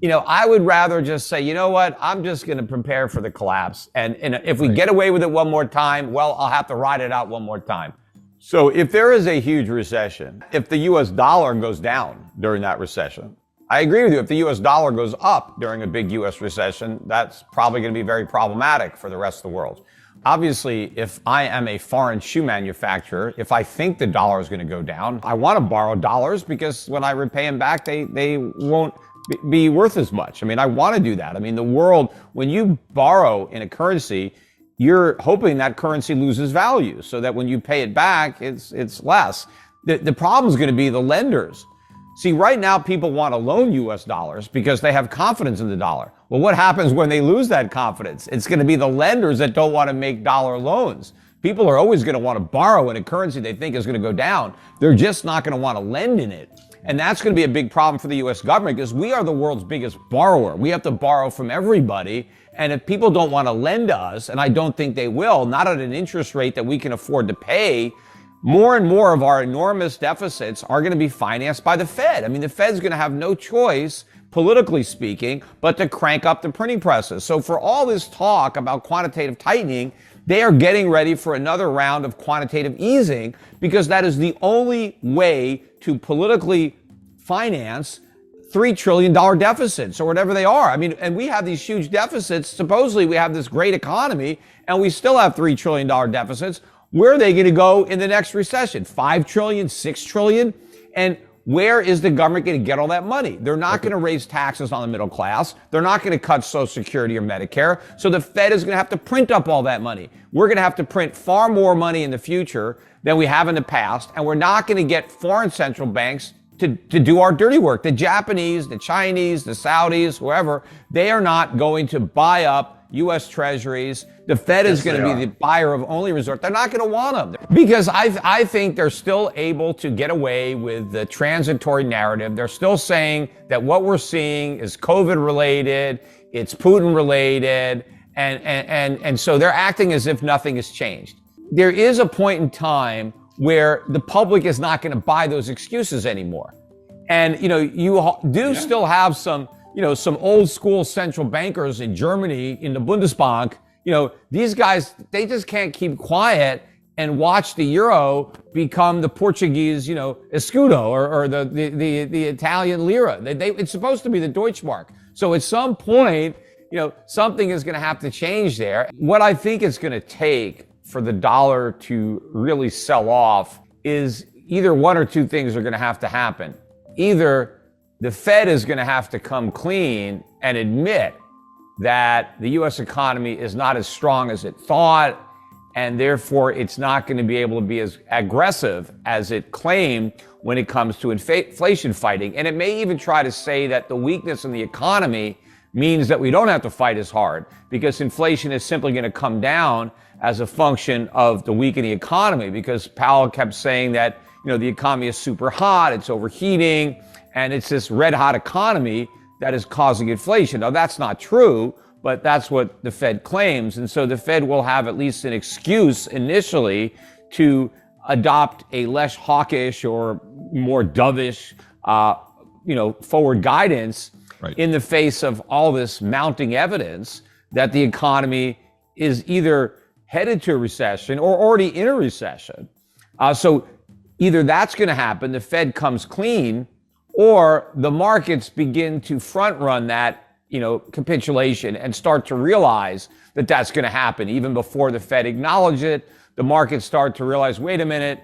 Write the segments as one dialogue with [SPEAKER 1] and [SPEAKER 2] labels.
[SPEAKER 1] I would rather just say, you know what, I'm just going to prepare for the collapse. And if we get away with it one more time, well, I'll have to ride it out one more time. So if there is a huge recession, if the US dollar goes down during that recession, I agree with you. If the US dollar goes up during a big US recession, that's probably going to be very problematic for the rest of the world. Obviously, if I am a foreign shoe manufacturer, if I think the dollar is going to go down, I want to borrow dollars because when I repay them back, they won't be worth as much. I mean, I want to do that. I mean, the world, when you borrow in a currency, you're hoping that currency loses value so that when you pay it back, it's less. The problem is going to be the lenders. See, right now, people want to loan US dollars because they have confidence in the dollar. Well, what happens when they lose that confidence? It's going to be the lenders that don't want to make dollar loans. People are always going to want to borrow in a currency they think is going to go down. They're just not going to want to lend in it. And that's going to be a big problem for the US government because we are the world's biggest borrower. We have to borrow from everybody. And if people don't want to lend to us, and I don't think they will, not at an interest rate that we can afford to pay, more and more of our enormous deficits are going to be financed by the Fed. I mean, the Fed's going to have no choice, politically speaking, but to crank up the printing presses. So for all this talk about quantitative tightening, they are getting ready for another round of quantitative easing because that is the only way to politically finance $3 trillion deficits or whatever they are. I mean, and we have these huge deficits. Supposedly we have this great economy and we still have $3 trillion deficits. Where are they going to go in the next recession? 5 trillion, 6 trillion? And where is the government going to get all that money? They're not going to raise taxes on the middle class. They're not going to cut Social Security or Medicare. So the Fed is going to have to print up all that money. We're going to have to print far more money in the future than we have in the past. And we're not going to get foreign central banks to do our dirty work. The Japanese, the Chinese, the Saudis, whoever, they are not going to buy up U.S. treasuries. The Fed is going to be the buyer of only resort. They're not going to want them because I think they're still able to get away with the transitory narrative. They're still saying that what we're seeing is COVID related, it's Putin related, and so they're acting as if nothing has changed. There is a point in time where the public is not going to buy those excuses anymore. And, you do still have some old school central bankers in Germany in the Bundesbank. These guys, they just can't keep quiet and watch the euro become the Portuguese, escudo or the Italian lira. It's supposed to be the Deutschmark. So at some point, something is going to have to change there. What I think it's going to take for the dollar to really sell off is either one or two things are going to have to happen. Either the Fed is going to have to come clean and admit that the U.S. economy is not as strong as it thought, and therefore it's not going to be able to be as aggressive as it claimed when it comes to inflation fighting. And it may even try to say that the weakness in the economy means that we don't have to fight as hard because inflation is simply going to come down as a function of the weakening economy, because Powell kept saying that, the economy is super hot, it's overheating, and it's this red hot economy that is causing inflation. Now, that's not true, but that's what the Fed claims. And so the Fed will have at least an excuse initially to adopt a less hawkish or more dovish, forward guidance in the face of all this mounting evidence that the economy is either headed to a recession or already in a recession. So either that's going to happen, the Fed comes clean, or the markets begin to front run that, capitulation and start to realize that that's going to happen. Even before the Fed acknowledge it, the markets start to realize, wait a minute,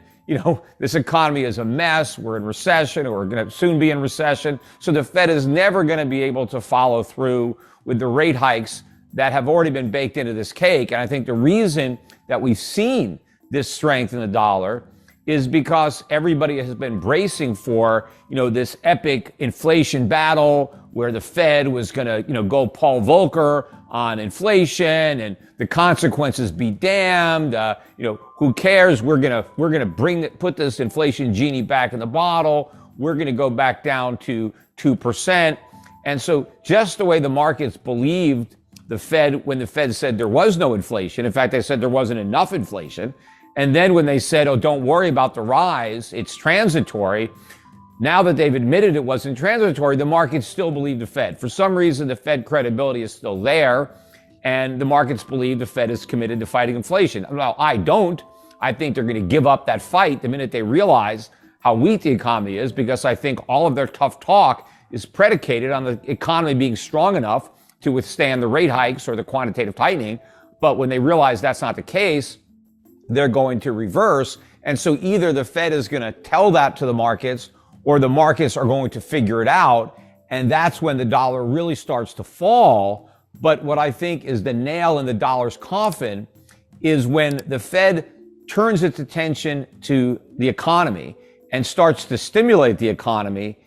[SPEAKER 1] this economy is a mess. We're in recession, or we're going to soon be in recession. So the Fed is never going to be able to follow through with the rate hikes that have already been baked into this cake. And I think the reason that we've seen this strength in the dollar is because everybody has been bracing for, this epic inflation battle where the Fed was going to, go Paul Volcker on inflation and the consequences be damned. Who cares? We're going to put this inflation genie back in the bottle. We're going to go back down to 2%. And so just the way the markets believed the Fed, when the Fed said there was no inflation, in fact, they said there wasn't enough inflation. And then when they said, oh, don't worry about the rise, it's transitory, Now that they've admitted it wasn't transitory, the markets still believe the Fed. For some reason, the Fed credibility is still there, and the markets believe the Fed is committed to fighting inflation. Well, I don't. I think they're going to give up that fight the minute they realize how weak the economy is, because I think all of their tough talk is predicated on the economy being strong enough to withstand the rate hikes or the quantitative tightening. But when they realize that's not the case, they're going to reverse. And so either the Fed is going to tell that to the markets, or the markets are going to figure it out. And that's when the dollar really starts to fall. But what I think is the nail in the dollar's coffin is when the Fed turns its attention to the economy and starts to stimulate the economy,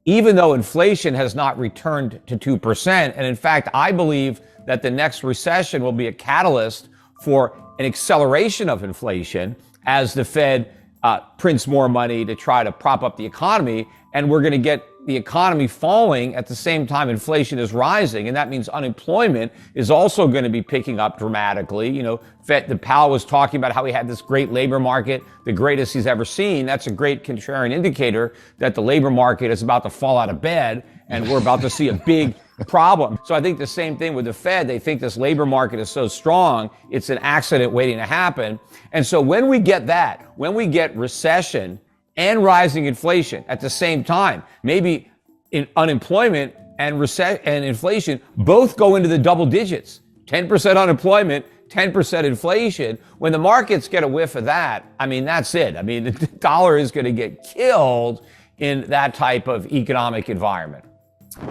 [SPEAKER 1] even though inflation has not returned to 2%. And in fact, I believe that the next recession will be a catalyst for an acceleration of inflation as the Fed prints more money to try to prop up the economy. And we're going to get the economy falling at the same time inflation is rising. And that means unemployment is also going to be picking up dramatically. You know, the Powell was talking about how he had this great labor market, the greatest he's ever seen. That's a great contrarian indicator that the labor market is about to fall out of bed and we're about to see a big problem. So I think the same thing with the Fed. They think this labor market is so strong, it's an accident waiting to happen. And so when we get that, when we get recession and rising inflation at the same time, maybe unemployment and inflation both go into the double digits, 10% unemployment, 10% inflation. When the markets get a whiff of that, I mean, that's it. I mean, the dollar is going to get killed in that type of economic environment.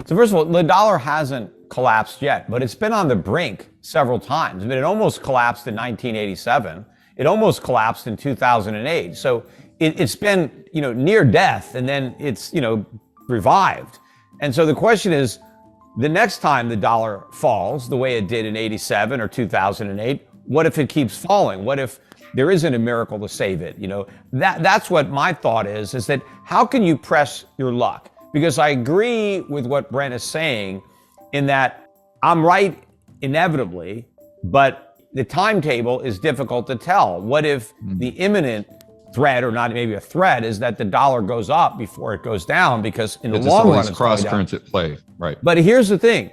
[SPEAKER 1] So first of all, the dollar hasn't collapsed yet, but it's been on the brink several times. I mean, it almost collapsed in 1987. It almost collapsed in 2008. So it's been, near death, and then it's, revived. And so the question is, the next time the dollar falls the way it did in 87 or 2008, what if it keeps falling? What if there isn't a miracle to save it? That's what my thought is that how can you press your luck? Because I agree with what Brent is saying in that I'm right inevitably, but the timetable is difficult to tell. What if the imminent threat, or not maybe a threat, is that the dollar goes up before it goes down, because in the long run, it's
[SPEAKER 2] cross currents at play, right?
[SPEAKER 1] But here's the thing.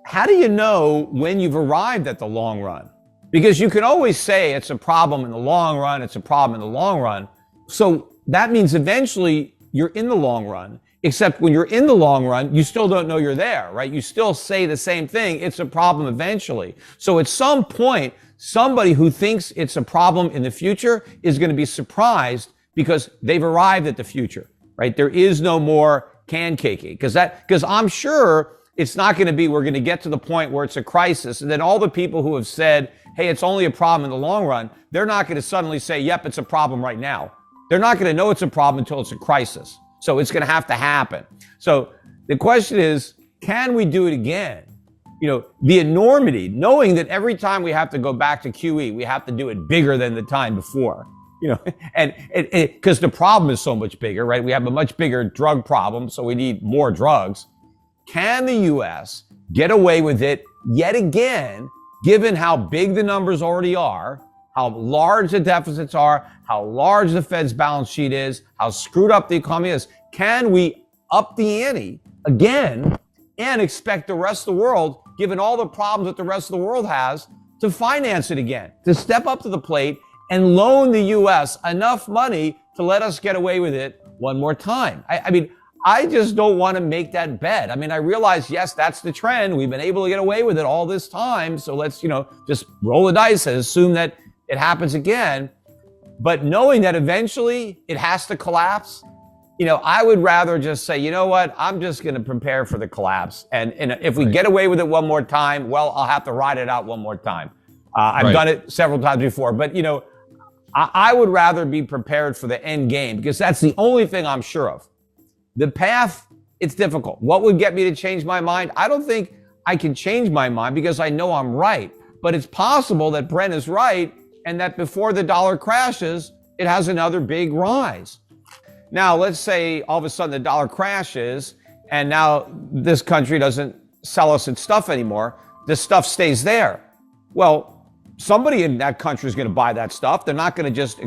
[SPEAKER 1] How do you know when you've arrived at the long run? Because you can always say it's a problem in the long run, it's a problem in the long run. So that means eventually you're in the long run, except when you're in the long run, you still don't know you're there, right? You still say the same thing. It's a problem eventually. So at some point, somebody who thinks it's a problem in the future is going to be surprised because they've arrived at the future, right? There is no more can caking, because I'm sure it's not going to be, we're going to get to the point where it's a crisis. And then all the people who have said, hey, it's only a problem in the long run, they're not going to suddenly say, yep, it's a problem right now. They're not going to know it's a problem until it's a crisis. So it's going to have to happen. So the question is, can we do it again? The enormity, knowing that every time we have to go back to QE, we have to do it bigger than the time before, and because the problem is so much bigger, right? We have a much bigger drug problem, so we need more drugs. Can the U.S. get away with it yet again, given how big the numbers already are, how large the deficits are, how large the Fed's balance sheet is, how screwed up the economy is? Can we up the ante again and expect the rest of the world, given all the problems that the rest of the world has, to finance it again, to step up to the plate and loan the U.S. enough money to let us get away with it one more time? I just don't want to make that bet. I realize, yes, that's the trend. We've been able to get away with it all this time. So let's, just roll the dice and assume that it happens again. But knowing that eventually it has to collapse, I would rather just say, you know what, I'm just going to prepare for the collapse. And if we get away with it one more time, well, I'll have to ride it out one more time. I've done it several times before. But, I would rather be prepared for the end game, because that's the only thing I'm sure of. The path, it's difficult. What would get me to change my mind? I don't think I can change my mind, because I know I'm right. But it's possible that Brent is right, and that before the dollar crashes, it has another big rise. Now, let's say all of a sudden the dollar crashes, and now this country doesn't sell us its stuff anymore. The stuff stays there. Well, somebody in that country is going to buy that stuff. They're not going to just,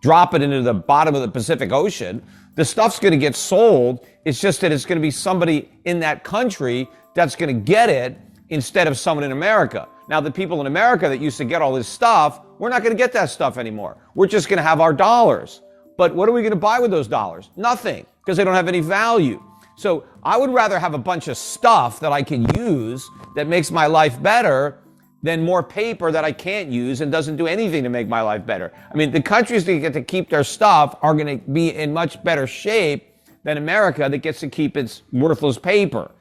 [SPEAKER 1] drop it into the bottom of the Pacific Ocean. The stuff's going to get sold. It's just that it's going to be somebody in that country that's going to get it instead of someone in America. Now, the people in America that used to get all this stuff, we're not going to get that stuff anymore. We're just going to have our dollars. But what are we going to buy with those dollars? Nothing, because they don't have any value. So I would rather have a bunch of stuff that I can use that makes my life better than more paper that I can't use and doesn't do anything to make my life better. I mean, the countries that get to keep their stuff are going to be in much better shape than America that gets to keep its worthless paper.